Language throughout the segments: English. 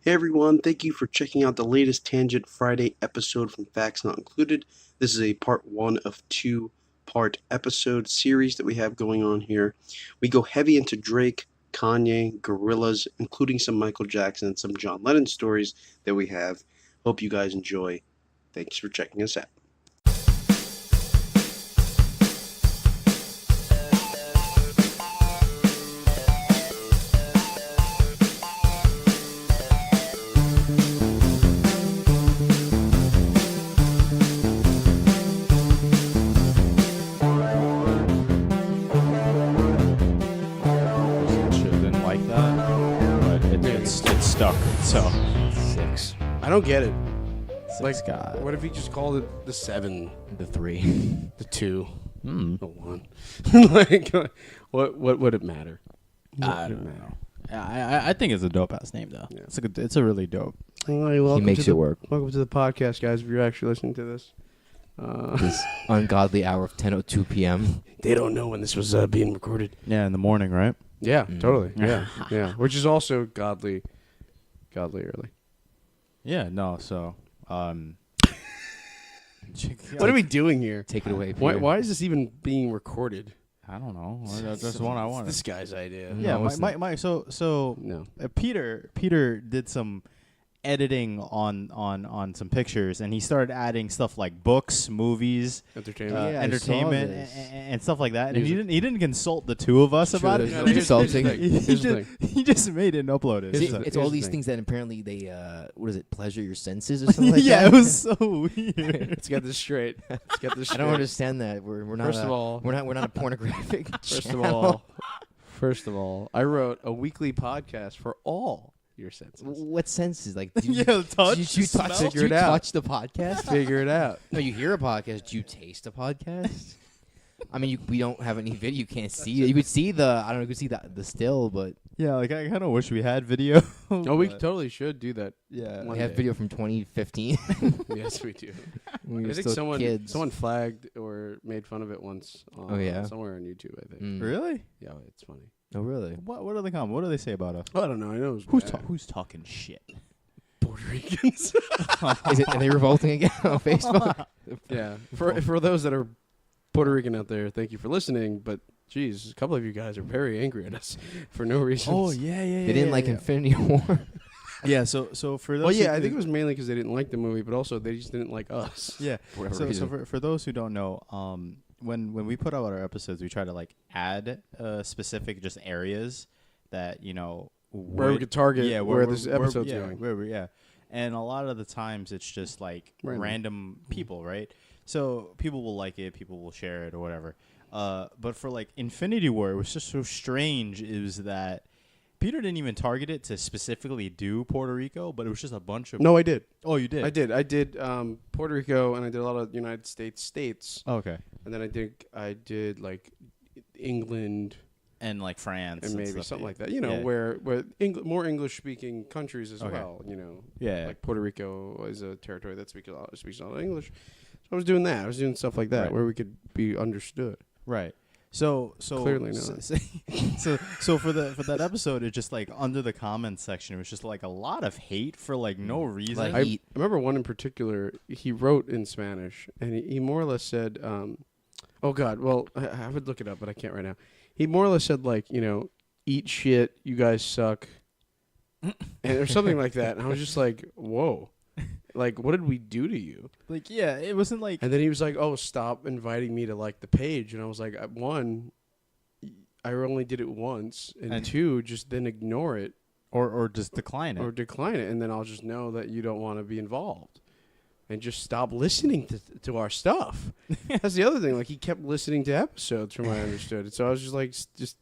Hey everyone, thank you for checking out the latest Tangent Friday episode from Facts Not Included. This is a part one of two-part episode series that we have going on here. We go heavy into Drake, Kanye, Gorillaz, including some Michael Jackson and some John Lennon stories that we have. Hope you guys enjoy. Thanks for checking us out. Stuck. So 6. I don't get it. Like, God. What if he just called it the 7, the 3, the 2, the 1? Like, what would it matter? I don't know. I think it's a dope ass name though. Yeah. It's a really dope. He makes it work. Welcome to the podcast, guys. If you're actually listening to this, this ungodly hour of 10:02 p.m. They don't know when this was being recorded. Yeah, in the morning, right? Yeah, totally. Yeah, yeah. Which is also godly early. Yeah. No. So. What are we doing here? Take it away, Peter. Why is this even being recorded? I don't know. That's the one I wanted. This guy's idea. Yeah. No, No. Peter did some editing on some pictures, and he started adding stuff like books, movies, Entertainment. Yeah, I entertainment, saw this. and stuff like that. And Music. he didn't consult the two of us about it. Yeah, He here's just the thing. Here's the thing. he just made it and uploaded it. See, Here's the- it's all here's the these thing. things that apparently they what is it? Pleasure your senses or something like Yeah, that. it was so weird. Let's get this straight. I don't understand that. We're not. First of all, we're not a pornographic. First of all, I wrote a weekly podcast for all your senses. What senses? Like, Yeah, touch, Did you smell. touch? Figure Did you it out. touch the podcast? Figure it out. No, you hear a podcast. Do you taste a podcast? I mean, we don't have any video. You can't see it. You could see you could see the still, but Yeah, like I kind of wish we had video. Oh, we but, totally should do that. yeah. One we have day. video from 2015. Yes, we do. We were I think still kids. someone flagged or made fun of it once. Oh, yeah? somewhere on YouTube, I think. Mm. Really? Yeah, it's funny. Oh, really? What are they comment? What do they say about us? I don't know. I know it was Who's bad. who's talking shit? Puerto Ricans. Are they revolting again on Facebook? Yeah. For those that are Puerto Rican out there, thank you for listening. But geez, a couple of you guys are very angry at us for no reason. Oh yeah. They didn't like Infinity War. Yeah. So for those. Well, yeah, who- I think it was mainly because they didn't like the movie, but also they just didn't like us. Yeah. For whatever So reason. for those who don't know, when we put out our episodes, we try to like add specific just areas that Where we could target where this episode's yeah, going. Yeah. And a lot of the times it's just like Random. random people, right? So people will like it, people will share it or whatever. But for like Infinity War, it was just so strange. Is that Peter didn't even target it to specifically do Puerto Rico, but it was just a bunch of. No, I did. Oh, you did. I did Puerto Rico, and I did a lot of United States. Oh, okay. And then I did like England And like France and maybe stuff, something yeah. like that. Yeah. where more English speaking countries as Okay. well. Yeah. Like Puerto Rico is a territory that speaks a lot of English. So I was doing that. I was doing stuff like that Right. where we could be understood. Right. So Clearly not. So for that episode, it's just like under the comments section, it was just like a lot of hate for like no reason. Like I Heat. remember one in particular. He wrote in Spanish, and he more or less said, "Oh God, well I would look it up, but I can't right now." He more or less said like, "Eat shit, you guys suck," and or something like that. And I was just like, "Whoa." Like, what did we do to you? Like, yeah, it wasn't like. And then he was like, "Oh, stop inviting me to like the page." And I was like, "One, I only did it once, and two, just then ignore it Or just decline it. or decline it, and then I'll just know that you don't want to be involved, and just stop listening to our stuff." That's the other thing. Like, he kept listening to episodes, from what I understood. So I was just like, just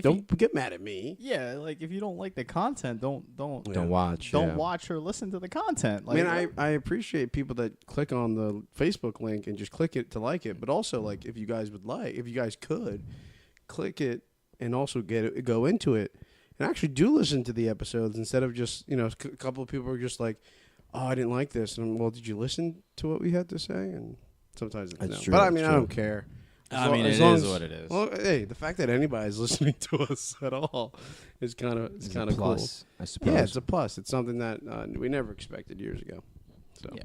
don't get mad at me. Yeah, like if you don't like the content, don't watch. watch or listen to the content. Like, I mean, I appreciate people that click on the Facebook link and just click it to like it, but also like if you guys could click it and also go into it and actually do listen to the episodes instead of just a couple of people are just like, "Oh, I didn't like this," and well, did you listen to what we had to say? And sometimes it's That's no. true, But I that's mean, I true. don't care. I mean, as it long is as- what it is. Well, hey, the fact that anybody's listening to us at all is kind of It's kind a of cool. plus, I suppose. Yeah, it's a plus. It's something that we never expected years ago. So Yeah.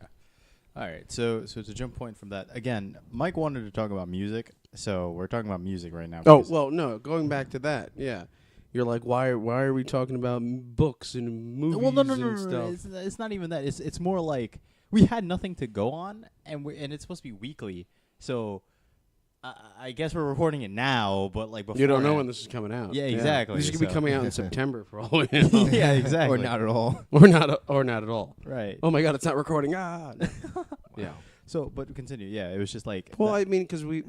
All right. So to jump point from that again, Mike wanted to talk about music, so we're talking about music right now. Oh because- well, no. Going back to that, yeah. You're like, why are we talking about books and movies well, no, and stuff? It's not even that. It's more like we had nothing to go on, and it's supposed to be weekly. So I guess we're recording it now, but like before You don't know when this is coming out. Yeah, exactly, This is gonna be so- coming out in September for all we know. yeah, exactly. Or not at all. or not at all. Right. Oh my God, it's not recording. Ah. Yeah. So, but continue. Yeah, it was just like. Well, that- I mean, because we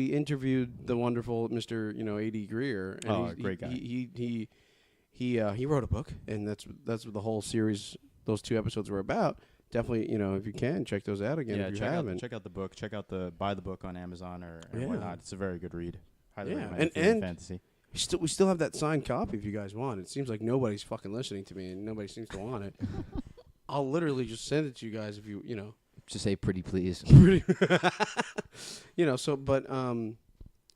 interviewed the wonderful Mr. A.D. Greer. And Oh, great guy. He wrote a book, and that's what the whole series, those 2 episodes were about. Definitely, if you can, check those out again. yeah, if you check haven't. out the book. Buy the book on Amazon or Yeah. whatnot. It's a very good read. Highly Yeah, recommend if you're and- into fantasy. We still have that signed copy if you guys want. It seems like nobody's fucking listening to me, and nobody seems to want it. I'll literally just send it to you guys if you Just say pretty please. pretty so but and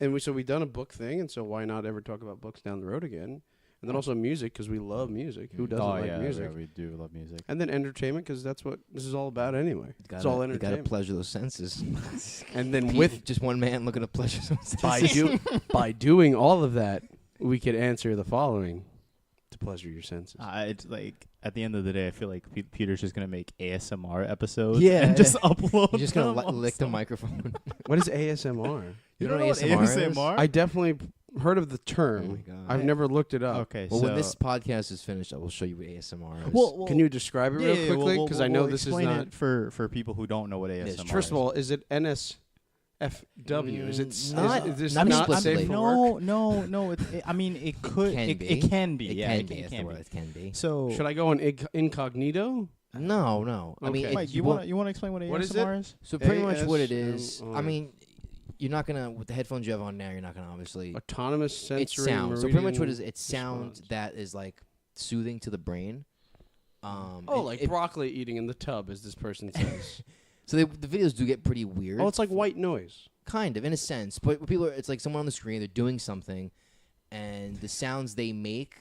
we've done a book thing, and so why not ever talk about books down the road again, and then also music, because we love music. Who doesn't like music? Yeah, we do love music. And then entertainment, because that's what this is all about anyway. It's all You gotta entertainment. pleasure those senses. And then With with just one man looking to pleasure those by senses. by doing all of that, we could answer the following to pleasure your senses. It's like at the end of the day, I feel like Peter's just gonna make ASMR episodes. Yeah. and just upload. You're just gonna them on lick the some- microphone. What is ASMR? You don't don't know what ASMR is? ASMR? I definitely heard of the Oh term. my god. I've never looked it up. Okay, Well, so when this podcast is finished, I will show you what ASMR is. well, Can you describe it yeah, real yeah, quickly? we'll- Because we'll- I know we'll this is explain not. it for people who don't know what ASMR is. First of all, is it NSFW? Is it Not- is this not not explicitly. safe for work? No. I mean, it could. can It be. can be. It Yeah, can be. That's the can word. be. It can be. So, Should I go on incognito? No. I mean, Okay. Mike, you want to explain what What is ASMR is? So pretty much what it ASMR. is. I mean, you're not gonna with the headphones you have on now. You're not gonna obviously. Autonomous sensory. It's sound. So pretty much what it is, meridian it's sound response. that is like soothing to the brain. Oh, like broccoli eating in the tub, as this person says. So the videos do get pretty weird. Oh, it's like white noise. kind of in a sense, but people are, it's like someone on the screen, they're doing something, and the sounds they make.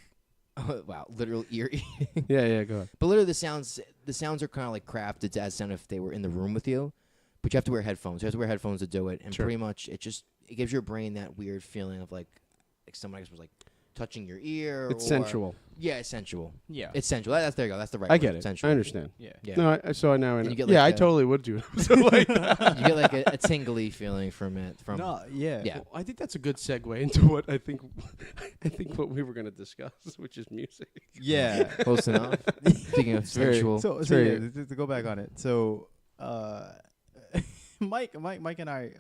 Wow, literal ear eating. Yeah, go ahead. But literally, the sounds are kind of like crafted to as sound if they were in the room with you, but you have to wear headphones. You have to wear headphones to do it, and Sure. pretty much it gives your brain that weird feeling of like someone I guess was like touching your ear. It's or, sensual. Yeah, it's sensual. Yeah. It's sensual. That's there you go. That's the right. I word. get it. Sensual. I understand. Yeah. Yeah. No, so now I And know. you get, Yeah, like, I totally would do it. So like that. You get like a tingly feeling from it. From No, yeah. Yeah. Well, I think that's a good segue into what I think what we were going to discuss, which is music. Yeah. close enough. Speaking of very- sensual, So very- yeah, to go back on it. So Mike and I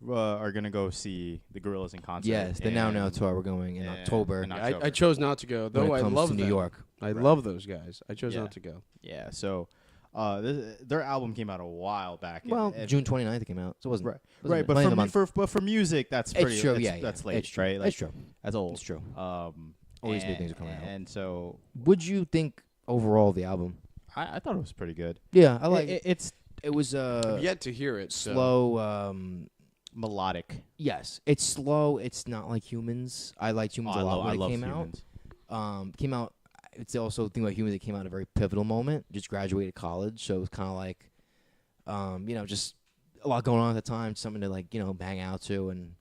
are gonna go see the Gorillaz in concert. yes, the Now Now and- tour we're going in and- October. in I October. chose not to go, when though it I comes love to New them. York. I Right. love those guys. I chose Yeah. not to go. Yeah. So their album came out a while back. Well, and June 29th it came out, so it wasn't Right. wasn't Right, but late in the month. for music, that's pretty. It's true. That's, Yeah, that's yeah. late, It's true. right? Like, It's true. That's old. It's true. Always new things are coming out. And so What'd you think overall of the album? I thought it was pretty good. Yeah, I like it. It's It was I've yet to hear it. so- slow. melodic. Yes, it's slow. It's not like Humans. I liked Humans a lot when I love it came Humans. out. Came out. It's also the thing about Humans. It came out at a very pivotal moment. Just graduated college, so it was kind of like, just a lot going on at the time. Something to like bang out to, and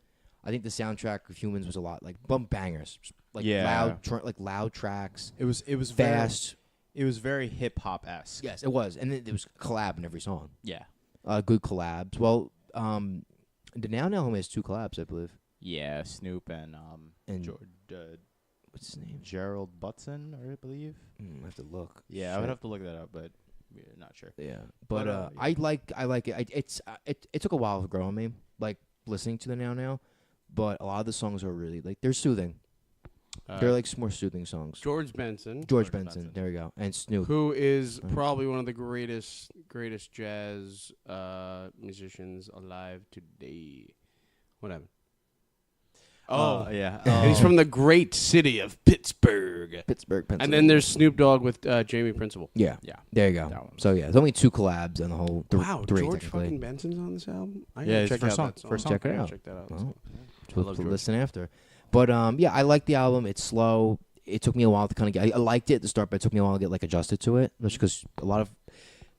I think the soundtrack of Humans was a lot like bangers, like Yeah. loud tracks, It was fast. It was very hip hop esque. Yes, it was, and then there was collab in every song. Yeah. Good collabs. Well, the Now Homie has 2 collabs, I believe. Yeah. Snoop and And what's his name? Gerald Butson, I believe. I have to look. Yeah, I Shit. would have to look that up, but we're not sure. Yeah, But, but yeah. I like it. It took a while to grow on me, like listening to the Now, but a lot of the songs are really like they're soothing. They're like more soothing songs. George Benson, George Benson. Benson, there you go, and Snoop. who is Right. probably one of the greatest jazz musicians alive today. What happened? Oh, yeah. and he's from the great city of Pittsburgh. Pittsburgh, Pennsylvania. And then there's Snoop Dogg with Jamie Principle. yeah, Yeah. there you That go. one. So yeah, there's only 2 collabs and the whole Wow, three George technically. fucking Benson's on this album. I Yeah, gotta it's check first out song, that song. first song. Check it I gotta out. check that out. Well, I love to George. listen after. But yeah, I like the album. It's slow. It took me a while to kind of get. I liked it at the start, but it took me a while to get like adjusted to it, just because a lot of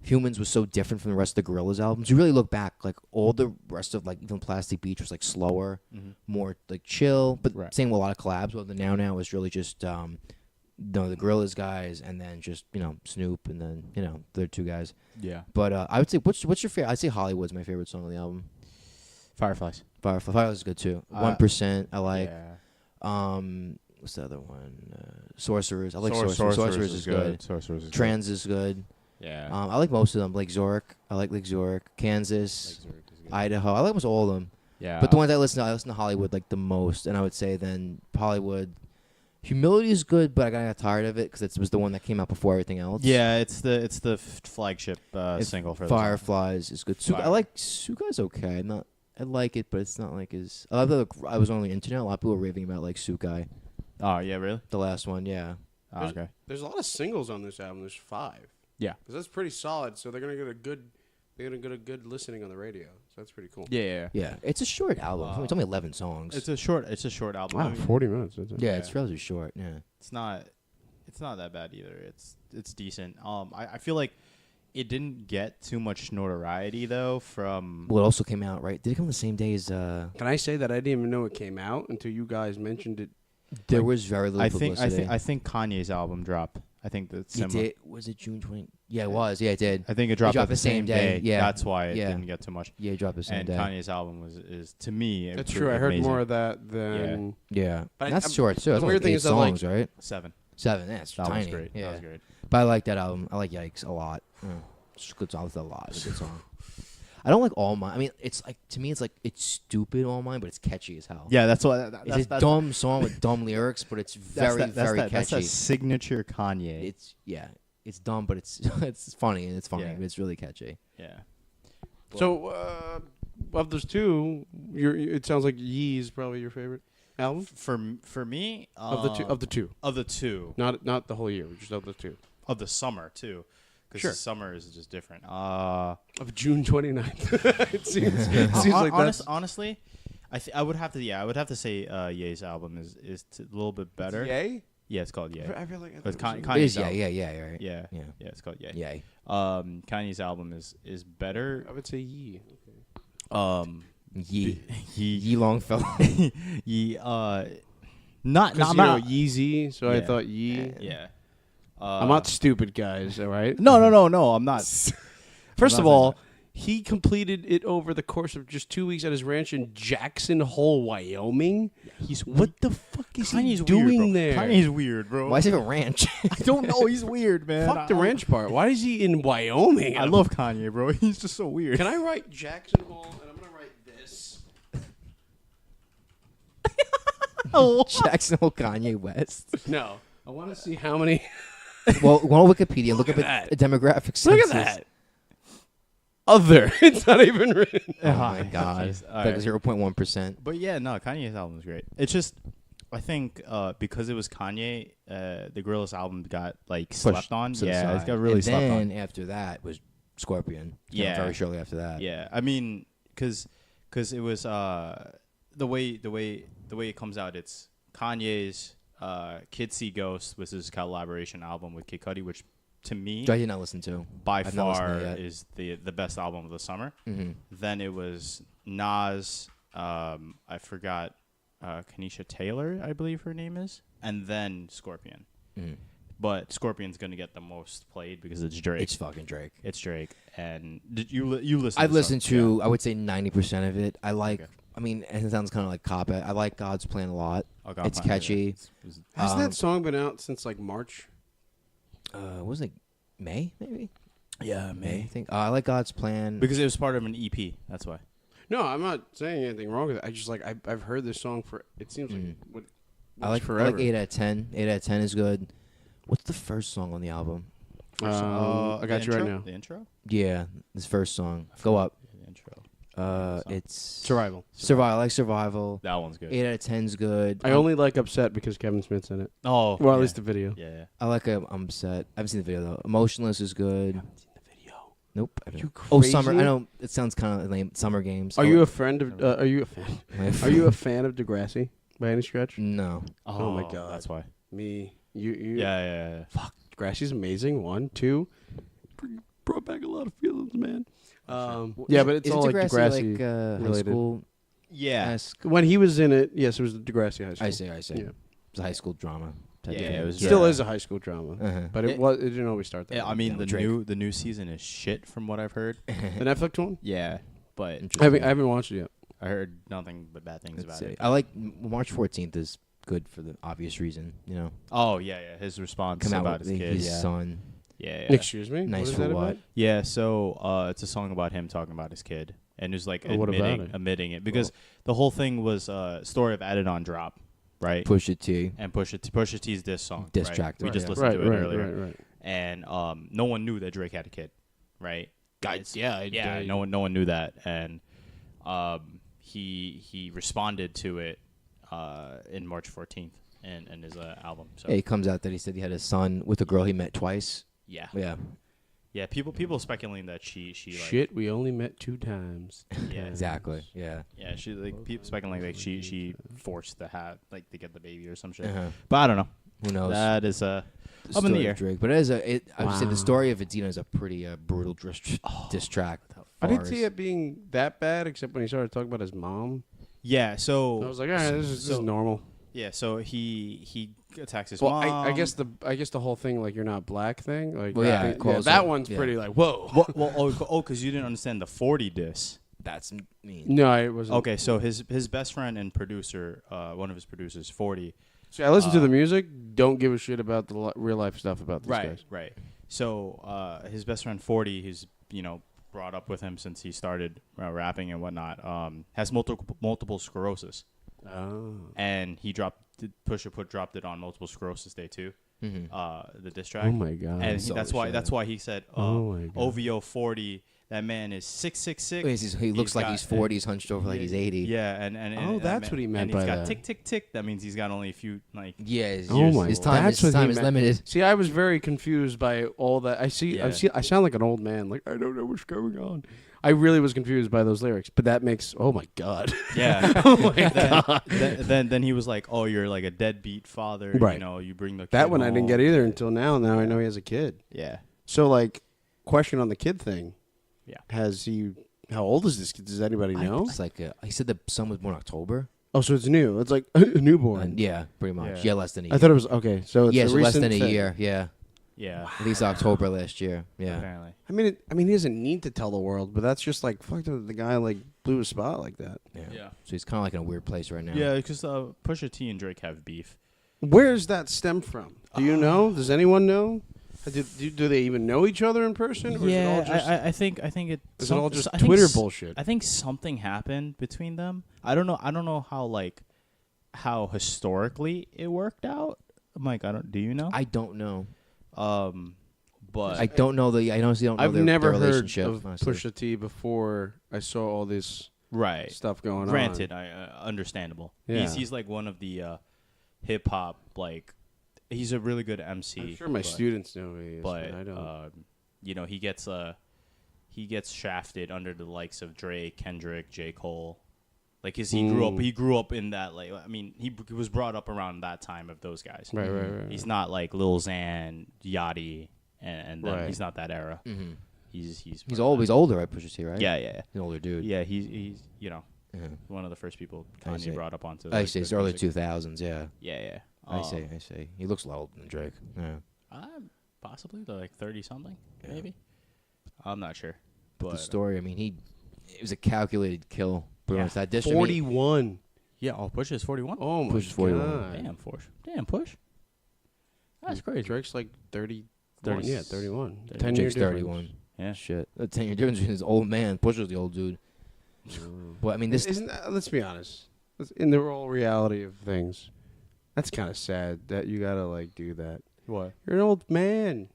Humans was so different from the rest of the Gorillaz albums. You really look back, like all the rest of like even Plastic Beach was like slower, more like chill. But same with a lot of collabs. Well, the Now was really just the Gorillaz guys, and then just Snoop, and then the other 2 guys. Yeah. But I would say what's your favorite? I'd say Hollywood's my favorite song on the album. Fireflies. Fireflies is good too. 1% I like. Yeah. What's the other one? Sorcerers. I like Sorcerers. Sorcerers is good. Sorcerers is Trans is good. Yeah. I like most of them. Lake Zork. I like Lake Zork. Kansas. Idaho. I like almost all of them. Yeah. But the ones I listen to Hollywood like the most, and I would say then Hollywood. Humility is good, but I got tired of it because it was the one that came out before everything else. Yeah, it's the flagship single for the Fireflies is good. I like Sukai's okay. I like it, but it's not like as. I was on the internet. A lot of people were raving about like Sukai, Oh yeah, really? the last one. Yeah. Oh, okay. There's a lot of singles on this album. There's 5. Yeah. Because that's pretty solid. So they're gonna get a good listening on the radio. So that's pretty cool. Yeah. Yeah. It's a short album. It's only 11 songs. It's a short album. Wow, I mean, 40 minutes. yeah, it's relatively short. Yeah. It's not that bad either. It's decent. I feel like it didn't get too much notoriety though from. Well, it also came out right. Did it come the same day as? Can I say that I didn't even know it came out until you guys mentioned it? There was very little publicity. I think Kanye's album dropped. I think that's It did. Was it June 20? Yeah, it was. Yeah, it did. I think it dropped, the same day. Yeah. That's why it Yeah. didn't get too much. Yeah, it dropped the same And day. Kanye's album is to me. That's true. I heard amazing. more of that than. Yeah, But that's I'm- short too. the That's only weird thing 8 is that, like- songs, right? 7. 7. Yeah, it's That tiny. was great. Yeah. That was great. But I like that album. I like Yikes a lot. It's a good song. It's a lot. It's a good song. I don't like All Mine. I mean, it's like to me, it's like it's stupid All Mine, but it's catchy as hell. Yeah, that's what. It's a dumb song with dumb lyrics, but it's very That's catchy. a signature Kanye. It's dumb, but it's it's funny and it's funny. Yeah. But it's really catchy. Yeah. So, of those 2, it sounds like Yee is probably your favorite album For me, of the two. of the two Not the whole year, just of the 2. of the summer too, because Sure. the summer is just different. Of June 29th. it seems like that's. Honestly, I would have to say Ye's album is a little bit better. Yay? Yeah, it's called Ye. I feel like It's I thought it was- Kanye's It is, album. yeah, right. Yeah, Yeah. it's called Ye. Yay. Kanye's album is better. I would say Yee. Yee. He Yee Longfellow. Ye not Because not Yeezy, so I Yeah. thought Yee. yeah. I'm not stupid, guys. All right. No, I'm not. First I'm of not all, saying he completed it over the course of just 2 weeks at his ranch in Jackson Hole, Wyoming. What the fuck is he doing there? Kanye's weird, bro. Why is it a ranch? I don't know. He's weird, man. Fuck the ranch part. Why is he in Wyoming? I love Kanye, bro. He's just so weird. Can I write Jackson Hole and I'm gonna write this? Jackson Hole, Kanye West. No. I want to see how many. Well, go on Wikipedia. Look up at a demographic census. Look at that. Other. It's not even written. Oh my god. Jeez. All Like right. 0.1%. But yeah, no, Kanye's album is great. It's just, I think because it was Kanye, the Gorillaz album got like slept on. to the Yeah, side. it's got really and slept then on. after that was Scorpion. Yeah. Very shortly after that. Yeah, I mean, because it was the way it comes out. It's Kanye's Kids See Ghosts, which is his collaboration album with Kid Cudi, which to me Which I did not listen to. by I've not listened to far it yet. is the best album of the summer. Mm-hmm. Then it was Nas. I forgot Kanisha Taylor, I believe her name is, and then Scorpion. Mm-hmm. But Scorpion's gonna get the most played because it's Drake. It's fucking Drake. It's Drake. And did you listen? I've to listened some- to, I would say 90% of it. I like, Okay. I mean, it sounds kind of like cop it. I like God's Plan a lot. Oh, God, It's fine, yeah. catchy. It's- Hasn't that song been out since like March? What was it? May, maybe? yeah, May, I think. I like God's Plan. because it was part of an EP. That's why. No, I'm not saying anything wrong with it. I just like I've heard this song for. It seems like I like forever. 8 out of 10. 8 out of 10 is good. What's the first song on the album? I got The you right intro? now. The intro. Yeah, this first song. Go up. The intro. It's Survival. Survival. I like Survival. That one's good. 8 out of 10's good. I only like Upset because Kevin Smith's in it. Oh, Well, at yeah. least the video. Yeah. I like I'm Set. I haven't seen the video though. Emotionless is good. I haven't seen the video. Nope. Are you Oh, crazy? Summer. I know it sounds kind of lame. Summer Games. Are Oh, you a friend of? Are you a fan? Are you a fan of Degrassi by any stretch? No. Oh my God. That's why. Me. You. Yeah. Fuck. Degrassi's amazing. 1, 2. Brought back a lot of feelings, man. Yeah, but it's Is all like Degrassi like high related. school. Yeah. When he was in it, yes, it was the Degrassi High School. I see. Yeah. It's a high school drama. Type Yeah, thing. it was Still Yeah. is a high school drama, Uh-huh. but it didn't always start that. Yeah, way. I mean Yeah, the Drake. new season is shit from what I've heard. the Netflix one. Yeah, but I haven't watched it yet. I heard nothing but bad things Let's about see. it. I like March 14th is good for the obvious reason. You know, Oh yeah. His response come out about with his kid. his Yeah. son. Yeah. Excuse me. Nice what is for that what? about? Yeah. So it's a song about him talking about his kid, and it's like Oh, what about it? admitting it because the whole thing was story of Added on Drop, right? Pusha T. And Pusha T's diss song. Diss right? track, We just yeah. listened to it earlier. Right. And no one knew that Drake had a kid, right? No one knew that, and he responded to it in March 14th in his album. So Yeah, he comes out that he said he had a son with a girl he met twice. yeah, people speculating that she like Shit, we only met 2 times. yeah Exactly. Yeah. yeah she like people speculating like she forced to have like to get the baby or some shit. Uh-huh. But I don't know. Who knows? That is The up in the story air. of Drake, but it is I would say Wow. the story of Adina is a pretty brutal diss track. I didn't see it being that bad, except when he started talking about his mom. Yeah. So I was like, all right, this is normal. yeah. So he attacks his Well, mom. I guess the whole thing, like, you're not black thing, like, Well, yeah, I think- it calls that it- one's yeah. pretty like, whoa. because you didn't understand the 40 diss. That's mean. No, it wasn't. Okay, so his best friend and producer, one of his producers, 40. See, I listen to the music. Don't give a shit about the real life stuff about these guys. Right. So his best friend 40, who's brought up with him since he started rapping and whatnot, has multiple sclerosis, Oh. and he dropped it on Multiple Sclerosis Day too. Mm-hmm. The diss track. Oh my god. And saw that's the why shit. that's why he said Oh my God. OVO 40. That man is 6'6". He looks like he's 40. He's hunched over like he's 80. Yeah, and Oh, that's what he meant and by he's got that. tick tick tick. That means he's got only a few like. Yeah. Oh my his God. time, That's his what he time is meant. limited. See, I was very confused by all that. I Yeah. sound like an old man. Like, I don't know what's going on. I really was confused by those lyrics. But that makes. Oh my god. Yeah. Oh my god. then he was like, "Oh, you're like a deadbeat father. Right. You bring the kid That one I didn't home." get either until now. Now I know he has a kid. Yeah. So, like, question on the kid thing. Yeah. Has he? How old is this kid? Does anybody know? It's like he said the son was born October. Oh, so it's new. It's like a newborn. Yeah, pretty much. Yeah. Yeah, less than a year. I thought it was okay. So it's yeah, a so less recent than a thing. year. Yeah, Yeah. at least October last year. Yeah. Apparently. I mean, he doesn't need to tell the world, but that's just like fuck the guy like blew his spot like that. Yeah. So he's kind of like in a weird place right now. Yeah, because Pusha T and Drake have beef. Where does that stem from? Do you know? Does anyone know? Do they even know each other in person? Or is it all just, I think it. is it all just I think Twitter bullshit? I think something happened between them. I don't know how historically it worked out. Mike, do you know? I don't know. But I don't know I honestly don't know I've their never heard relationship. of honestly. Pusha T before I saw all this right. stuff going Granted, on. understandable. Yeah. He's like one of the hip hop like. He's a really good MC. I'm sure my students know who he is, but but I don't. he gets shafted under the likes of Drake, Kendrick, J. Cole. Like, 'cause he grew up in that, like, I mean, he was brought up around that time of those guys. Right. He's not like Lil Xan, Yachty, and them. Right. He's not that era. Mm-hmm. He's old. He's older, right? Pusha T, right? Yeah. He's an older dude. Yeah, he's Uh-huh. one of the first people I see. Kanye brought up onto. I like, see. It's the early music. 2000s. Yeah. Yeah. I see. He looks a lot older than Drake. Yeah. Possibly they're like 30 something, maybe. I'm not sure. But the But story, I mean, it was a calculated kill. Pretty Yeah. much that diss. I mean, 41. yeah, Push is 41. Oh my Push is 41. god. Damn, Push. That's crazy. Drake's like 30. 30 Yeah, 31. 30. 10 year Drake's 31. Yeah. Shit. The 10-year difference between his old man. Pusha's the old dude. But I mean, this. Isn't that, let's be honest. In the real reality of things, that's kind of sad that you gotta like do that. What? You're an old man.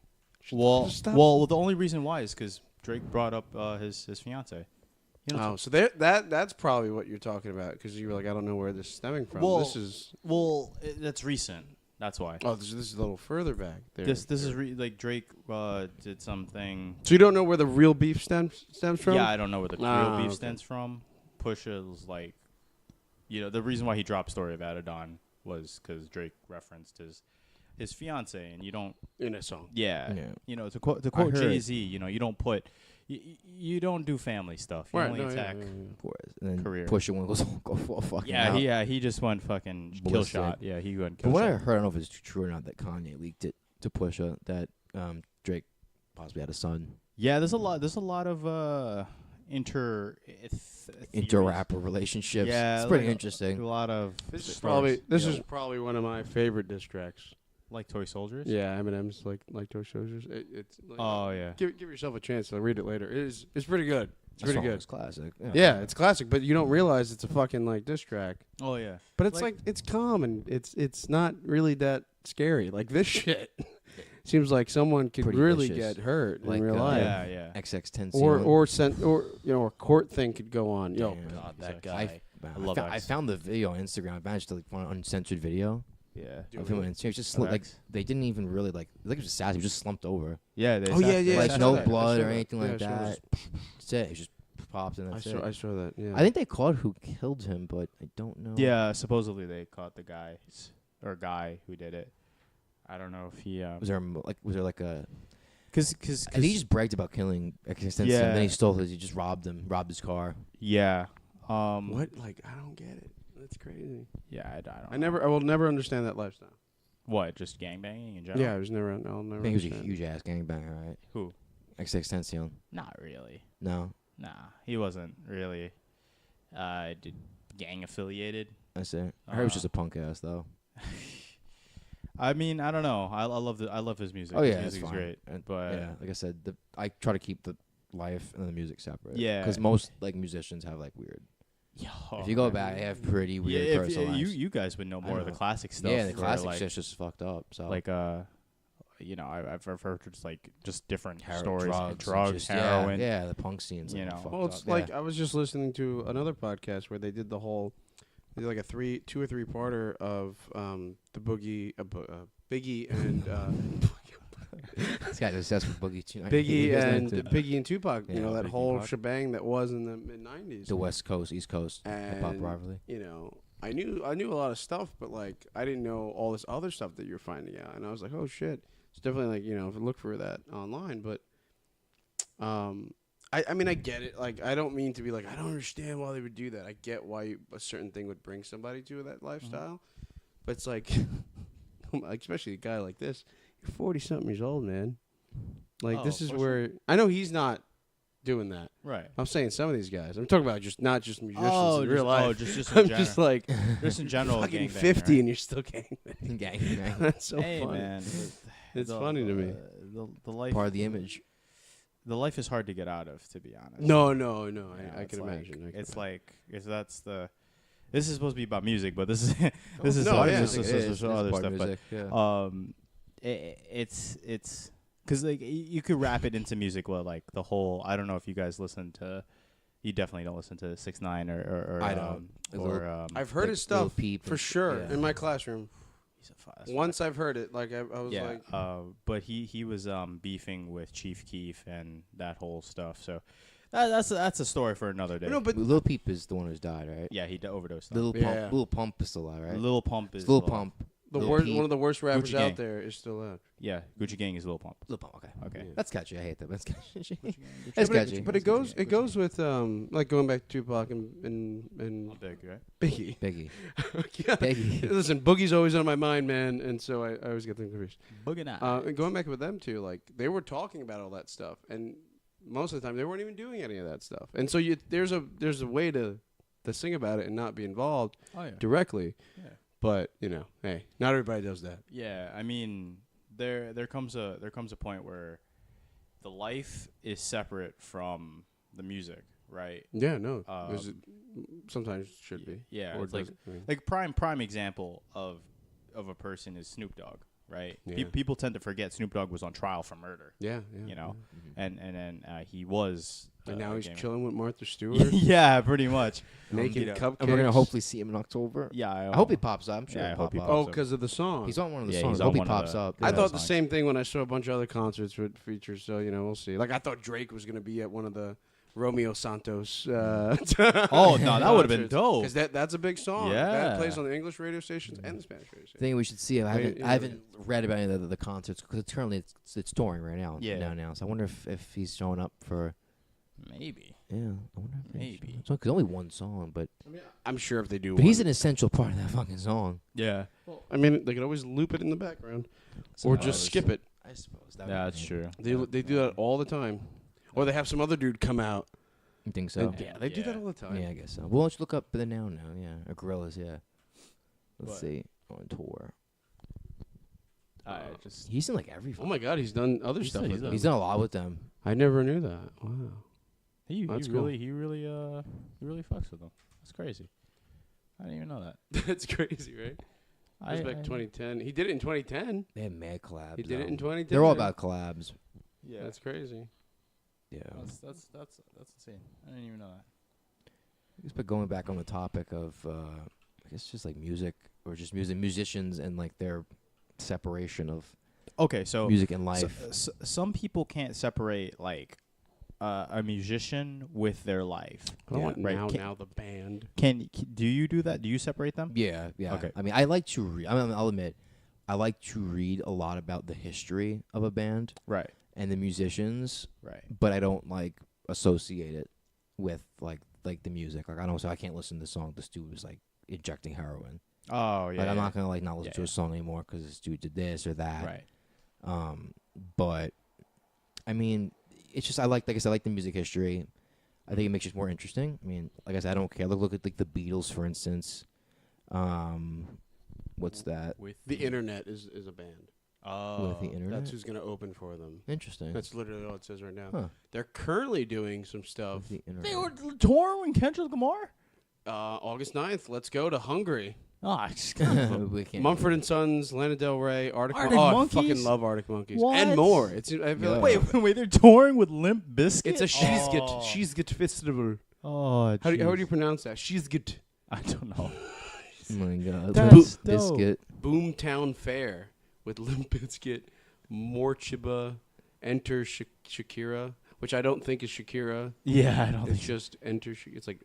Well, Just stop. well, the only reason why is because Drake brought up his fiance. You know, Oh, so that's probably what you're talking about because you were like, I don't know where this is stemming from. Well, this is that's recent. That's why. this is a little further back. There. This is like Drake did something. So you don't know where the real beef stems from? Yeah, I don't know where the real beef okay. stems from. Pusha's like, the reason why he dropped Story of Adidon was because Drake referenced his fiance, and you don't In a song. Yeah. Yeah. To quote heard. Jay-Z, you don't put you don't do family stuff. You only attack. And then Career. Pusha one goes go full fucking out. He just went fucking kill Ballistic. shot. Yeah, he went But kill what I shot. heard, I don't know if it's true or not, that Kanye leaked it to Pusha that Drake possibly had a son. Yeah, there's a lot of Inter-rapper relationships. Yeah, it's pretty like interesting. A lot of This is stories. probably one of my favorite diss tracks. Like Toy Soldiers. Yeah, Eminem's like Toy Soldiers. It's like, Oh yeah. give yourself a chance to read it later. It's pretty good. It's pretty good. It's classic. Yeah, it's classic, but you don't realize it's a fucking like diss track. Oh yeah. But it's like it's calm and it's not really that scary. Like this shit seems like someone could Pretty really vicious. get hurt Like, in real life. Yeah. XX10. Or a court thing could go on. Yo, Damn. God, that Exactly. I, I love I X. found the video on Instagram. I managed to find an uncensored video Yeah. Dude, of him on Instagram. It's just Of like X? they didn't even really like it was just sad. He was just slumped over. Yeah. Oh, yeah, yeah, like I saw no that. I blood saw or that. anything Yeah, like I saw that. That's it. He just popped and that's it. I saw that. Yeah. I think they caught who killed him, but I don't know. Yeah. Supposedly they caught the guy who did it. I don't know if he Was there like a? because I think he just bragged about killing XX10. Yeah. And then he stole his. He just robbed his car. yeah. what? Like I don't get it. That's crazy. Yeah. I don't know. I will never understand that lifestyle. What? Just gangbanging in general? Yeah, I was never. I'll never. I think he was a understand. huge ass gangbanger, right? Who? XX10. Not really. No, Nah, he wasn't really gang affiliated. that's it. I heard he was just a punk ass though. I mean, I don't know. I love his music. Oh his yeah, music it's is fine. great. But yeah, like I said, I try to keep the life and the music separate. Yeah. because most like musicians have like weird. Yo, If you go back, they have pretty weird yeah, personal lives. you guys would know I more of the know. classic stuff. Yeah, the where, classic like, shit's just fucked up. So like I've heard just different stories, drugs, just, heroin. Yeah, the punk scene's You like, know. fucked Well, it's up. like Yeah. I was just listening to another podcast where they did the whole, they did like a 2 or 3 parter of the Biggie and This guy's obsessed with Boogie too. Biggie and Tupac. Yeah, You know that Biggie whole Pac. shebang that was in the mid-90s. the West Coast, East Coast hip hop And, rivalry. you know, I knew a lot of stuff, but like I didn't know all this other stuff that you're finding out, and I was like, oh shit. It's definitely like, you know, look for that online, but I mean I get it. Like I don't mean to be like I don't understand why they would do that. I get why a certain thing would bring somebody to that lifestyle, but it's like, especially a guy like this, you're 40-something years old, man. Like Oh, this is for where I know he's not doing that. Right. I'm saying some of these guys. I'm talking about not just musicians in real just, life. just in I'm general. just like just in general. fucking gangbang, 50 right? and you're still gangbang. Gang. That's so Hey funny. man, It's funny to me. The life Part of the image. The life is hard to get out of, to be honest. No. Yeah, I it's can like- imagine. I can It's imagine. like that's the. This is supposed to be about music, but this is this is No, yeah, this it is other part of stuff. music, yeah. But it's because like you could wrap it into music. Well, like the whole. I don't know if you guys listen to. You definitely don't listen to 6ix9ine or I don't. I've heard like his stuff Lil Peep for and- sure yeah. in my classroom. he's a fast. Once I've heard it, like I was Yeah, like, but he was beefing with Chief Keef and that whole stuff. So that's a story for another day. no, but Lil Peep is the one who's died, right? yeah, he overdosed. Yeah. Lil Pump is still alive, right? Lil Pump is Lil Lil- Pump. the Lil worst, Peep. one of the worst rappers Gucci out Gang. there is still out. Yeah, Gucci Gang is Lil Pump. Lil Pump. Okay. Okay. Yeah. That's catchy. I hate that. That's catchy. Yeah, That's but catchy. it, but it goes with like going back to Tupac and Big, right? Biggie. Biggie. Yeah. Biggie. Listen, Boogie's always on my mind, man, and so I always get them confused. Bugging out. And going back with them too, like they were talking about all that stuff, and most of the time they weren't even doing any of that stuff. And so there's a way to sing about it and not be involved oh yeah. directly. Yeah. But you know, hey, not everybody does that. Yeah, I mean, there comes a point where the life is separate from the music, right? Yeah, no, sometimes should be. Yeah, Or it's like doesn't, I mean. like prime example of a person is Snoop Dogg, right? Yeah. People tend to forget Snoop Dogg was on trial for murder, Yeah, yeah. you know, yeah. and then he was And now he's game. chilling with Martha Stewart, Yeah, pretty much. making you know, cupcakes. And we're gonna hopefully see him in October. Yeah, I hope he pops up. I'm sure Yeah, I he'll hope he pop Oh, up. pops because of the song. He's on one of the Yeah, songs. he's I hope on he one of pops the- up. I Yeah, thought the songs. same thing when I saw a bunch of other concerts with features. So we'll see. Like I thought Drake was gonna be at one of the Romeo Santos. Oh no, that would have been dope. Because that's a big song. Yeah. That plays on the English radio stations and the Spanish radio I stations. think we should see. I Wait, haven't read about any of the concerts because currently it's touring right now. Yeah. Now. So I wonder if he's showing up for. Maybe. Yeah, I wonder if Maybe. It's only one song, but I'm sure if they do. but he's an essential part of that fucking song. Yeah. I mean, they could always loop it in the background, or just skip it. I suppose. Yeah, that's true. They do that all the time, or they have some other dude come out. You think so? Yeah, they do that all the time. Yeah, I guess so. Well, let's look up the now. Yeah, or Gorillaz. Yeah. Let's What? see on tour. I just. He's in like every. Oh my God, he's done other He's stuff done- with he's them. He's done a lot with them. I never knew that. Wow. He That's he cool. really fucks with them. That's crazy. I didn't even know that. That's crazy, right? That was back 2010. He did it in 2010. They have mad collabs. He did it in 2010. They're all about collabs. Yeah, That's crazy. Yeah. that's insane. I didn't even know that. But going back on the topic of, I guess just like music or just musicians and like their separation of Okay, so music and life. some people can't separate like a musician with their life. I want right. now the band. Do you do that? Do you separate them? Yeah. Okay. I mean, I like to read. I'll admit, I like to read a lot about the history of a band Right. and the musicians, Right. but I don't like associate it with like the music. Like I don't. So I can't listen to the song. This dude was like injecting heroin. Oh yeah. Like I'm not gonna like not listen Yeah, to yeah. a song anymore because this dude did this or that. Right. But I mean, it's just I like I said, I like the music history. I think it makes it more interesting. I mean, like I said, I don't care. Look at like the Beatles, for instance. What's that? With The internet is a band. Oh. With the internet. That's who's going to open for them. Interesting. That's literally all it says right now. Huh. They're currently doing some stuff. With the internet. They were touring with Kendrick Lamar. August 9th, let's go to Hungary. Oh, We can't. Mumford & Sons, Lana Del Rey, Arctic Arctic I Monkeys? fucking love Arctic Monkeys. What? And more. It's I feel Yeah. like wait, they're touring with Limp Bizkit. it's a Oh. She's festival. Oh, How do you jeez. pronounce that? She's I don't know. Oh my God. That's dope. Biscuit. Boomtown Fair with Limp Bizkit, Morchiba, Enter Shakira, which I don't think is Shakira. Yeah, I don't It's think. just Enter. It's like,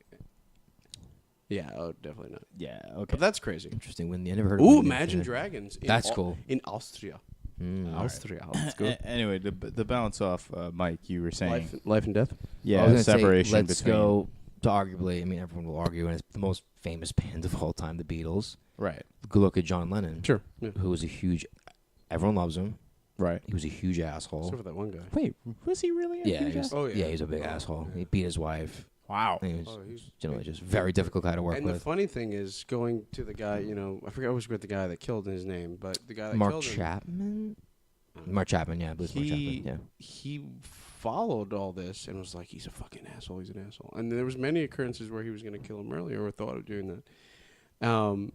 yeah, oh, definitely not. Yeah. Okay. But that's crazy. Interesting. I never heard of Ooh, Indian Imagine Fair. Dragons. That's cool. In Austria. Mm. Austria. Let's go. Anyway, the bounce off, Mike, you were saying. Life and death. I Yeah, was gonna separation say, let's between. go to arguably. I mean, everyone will argue, and it's the most famous band of all time, the Beatles. Right. Go look at John Lennon, Sure. Yeah. who was a huge. Everyone loves him. Right. He was a huge asshole. Except for that one guy. Wait, was he really? a Yeah, huge he was, ass- Oh, yeah. He's a big asshole. yeah. He beat his wife. Wow. And he was Oh, he's generally just very difficult guy to work And the with. funny thing is, going to the guy, I always forget the guy that killed his name, but the guy that Mark killed him. Chapman. I don't know. Mark Chapman, yeah, I believe it's Mark He Chapman. Yeah. he followed all this and was like, he's a fucking asshole. He's an asshole. And there was many occurrences where he was going to kill him earlier or thought of doing that.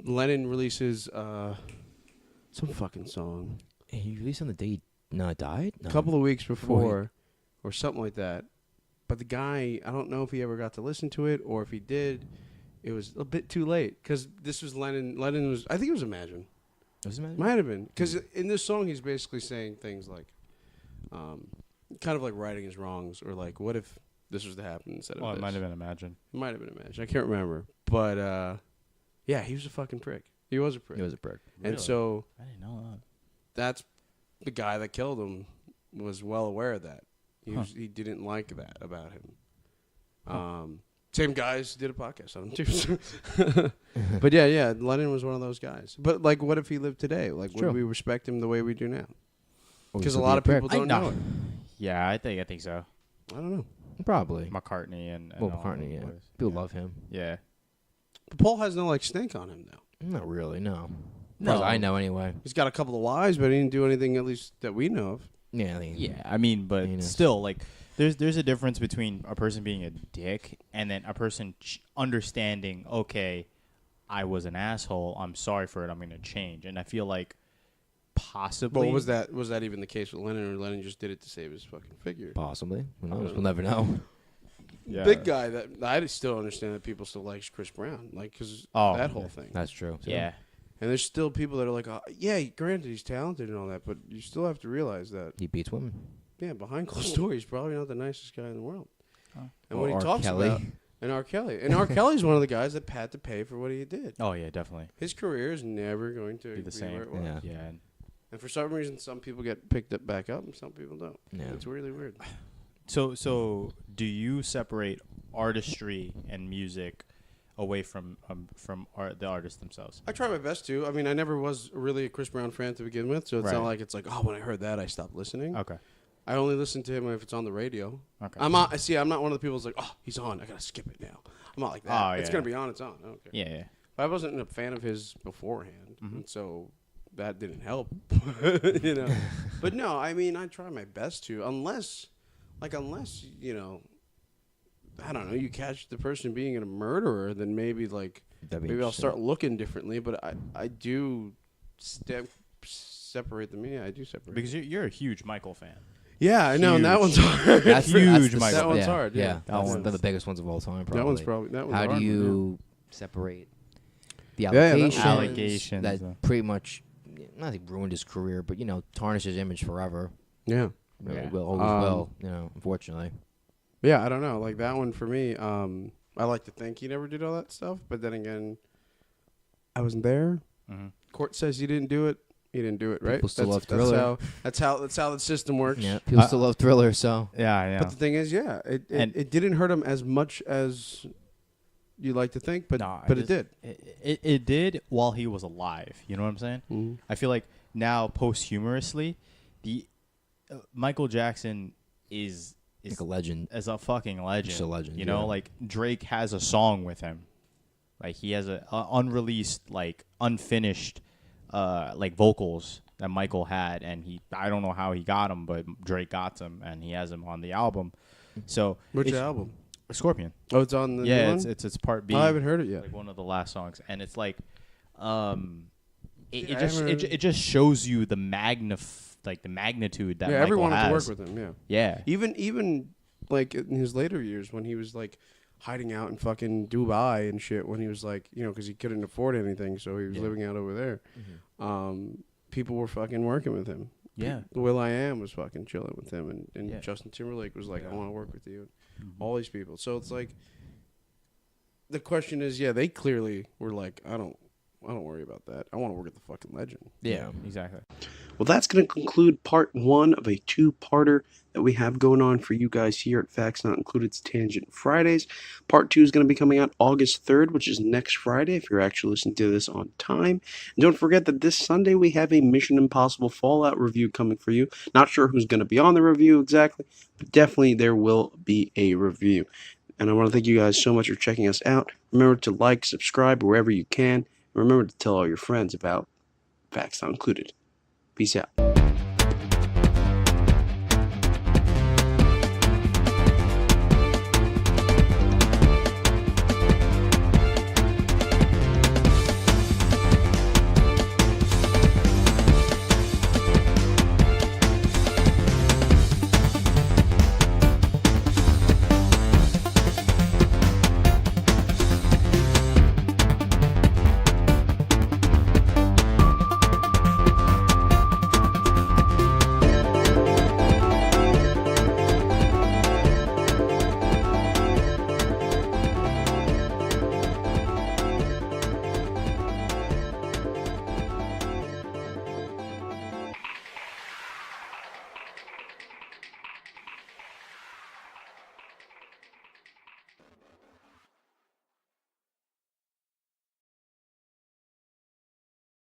Lennon releases some fucking song He released on the day he died. a No. couple of weeks before or something like that. But the guy, I don't know if he ever got to listen to it or if he did. It was a bit too late because this was Lennon. Lennon was, I think it was Imagine. Was it Imagine? Might have been because in this song he's basically saying things like, kind of like righting his wrongs or like, what if this was to happen instead of Well, this? it might have been Imagine. It might have been Imagine. I can't remember, but yeah, he was a fucking prick. He was a prick, It was a prick. and Really? so I didn't know that. that's the guy that killed him was well aware of that. Huh. He didn't like that about him. Same guys did a podcast on him too. But yeah, Lennon was one of those guys. But like, what if he lived today? Like, would True. we respect him the way we do now? Or Because he a could lot be of prick. people don't know it. Yeah, I think so. I don't know. Probably. McCartney and Well, all McCartney, those yeah. boys. People love him. Yeah. But Paul has no like stink on him though. Not really, no. No. As I know anyway. He's got a couple of wives, but he didn't do anything at least that we know of. Yeah, I think. Yeah, I mean, but Penis. still, like, there's a difference between a person being a dick and then a person understanding, okay, I was an asshole. I'm sorry for it. I'm going to change. And I feel like possibly. But was that even the case with Lennon, or Lennon just did it to save his fucking figure? Possibly. Who I don't knows? know. We'll never know. Yeah. big guy that I still understand that people still like Chris Brown, like because that whole thing. That's true. too. Yeah. And there's still people that are like, yeah, granted he's talented and all that, but you still have to realize that, He beats women. yeah, behind closed doors, he's probably not the nicest guy in the world. Oh. And what he R. talks Kelly. about, and R. Kelly, and R. Kelly's one of the guys that had to pay for what he did. Oh yeah, definitely. His career is never going to Be the same. where it was. Yeah. Yeah. And for some reason, some people get picked up back up, and some people don't. Yeah. It's really weird. So do you separate artistry and music away from the artists themselves? I try my best to. I mean, I never was really a Chris Brown fan to begin with, so it's not Right. like it's like, oh, when I heard that, I stopped listening. Okay. I only listen to him if it's on the radio. Okay. I'm not one of the people that's like, oh, he's on, I gotta skip it now. I'm not like that. Oh, It's yeah. gonna be on, it's on. I don't care. Yeah. But I wasn't a fan of his beforehand, Mhm. and so that didn't help. You know. But no, I mean, I try my best to, unless you know, I don't know, you catch the person being a murderer, then maybe like That'd be maybe I'll interesting. start looking differently. But I do separate them. Yeah, I do separate. Because you're a huge Michael fan. Yeah, I know, and that Huge. one's hard. That's Huge the- Michael. That one's yeah, hard, yeah. Yeah, That that's one's- the biggest ones of all time. Probably. That one's How hard do one, you separate the Yeah, yeah, that was- Allegations, that pretty much not think ruined his career, but tarnished his image forever? Yeah. Yeah. Will always will. Unfortunately. Yeah, I don't know. Like that one for me, I like to think he never did all that stuff, but then again, I wasn't there. Mhm. Court says he didn't do it. He didn't do it, right? People still love Thriller. That's how the system works. Yeah, people still love Thriller, so Yeah. But the thing is, yeah, And- it didn't hurt him as much as you like to think, but No, it did. It did while he was alive. You know what I'm saying? Mm-hmm. I feel like now posthumously, the Michael Jackson is like a legend. as a fucking legend. Just a legend, You know, yeah. like Drake has a song with him. Like he has a unreleased, like unfinished, like vocals that Michael had, and I don't know how he got them, but Drake got them, and he has them on the album. So Which it's- album? Scorpion. Oh, it's on the new Yeah, one? it's part B. Oh, I haven't heard it yet. Like one of the last songs, and it's like, it Yeah, I just haven't- it just shows you the magnitude that Yeah, Michael everyone wanted to has. work with him. Yeah. Yeah, Even like in his later years when he was like hiding out in fucking Dubai and shit, when he was like, because he couldn't afford anything, so he was Yeah. living out over there. People were fucking working with him. yeah. Will.i.am was fucking chilling with him, and Yeah. Justin Timberlake was like, I Yeah. want to work with you. All these people. So it's like, the question is, yeah, they clearly were like, I don't worry about that. I want to work with the fucking legend. Yeah, exactly. Well, that's going to conclude part one of a two-parter that we have going on for you guys here at Facts Not Included's Tangent Fridays. Part two is going to be coming out August 3rd, which is next Friday, if you're actually listening to this on time. And don't forget that this Sunday we have a Mission Impossible Fallout review coming for you. Not sure who's going to be on the review exactly, but definitely there will be a review. And I want to thank you guys so much for checking us out. Remember to like, subscribe wherever you can. And remember to tell all your friends about Facts Not Included. Peace out.